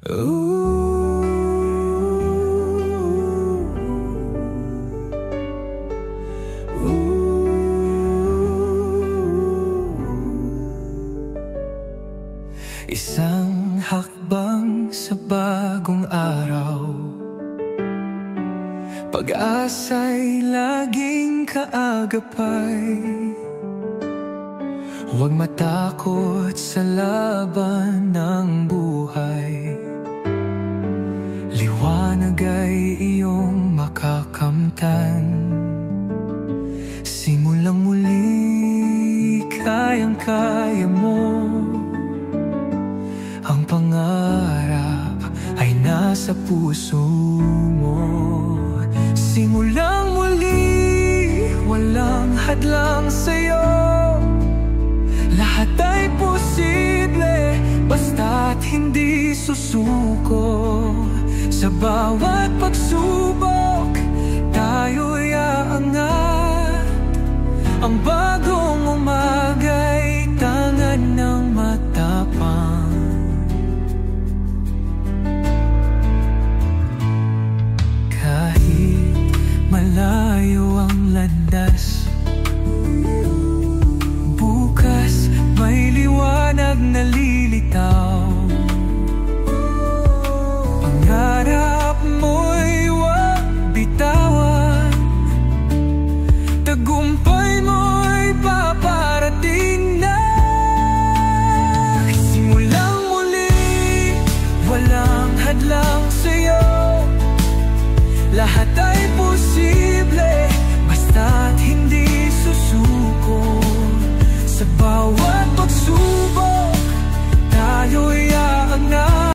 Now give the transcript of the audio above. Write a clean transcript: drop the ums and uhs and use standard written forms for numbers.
Isang hakbang sa bagong araw, pag-asa'y laging kaagapay. Huwag matakot sa laban ng buhay, liwanag ay iyong makakamtan. Simulang muli, kayang-kaya mo. Ang pangarap ay nasa puso mo. Simulang muli, walang hadlang sa'yo. Lahat ay posible, basta't hindi susuko. Sa bawat pagsubok, tayo'y aangat. Ang bagong umaga'y tangan ng matapang. Malayo ang landas, bukas may liwanag na lilitaw. Pangarap mo'y huwag bitawan, tagumpay mo'y paparating na. Simulang muli, walang hadlang sa'yo. Lahat ay posible, basta't hindi susuko. Sa bawat pagsubok, tayo'y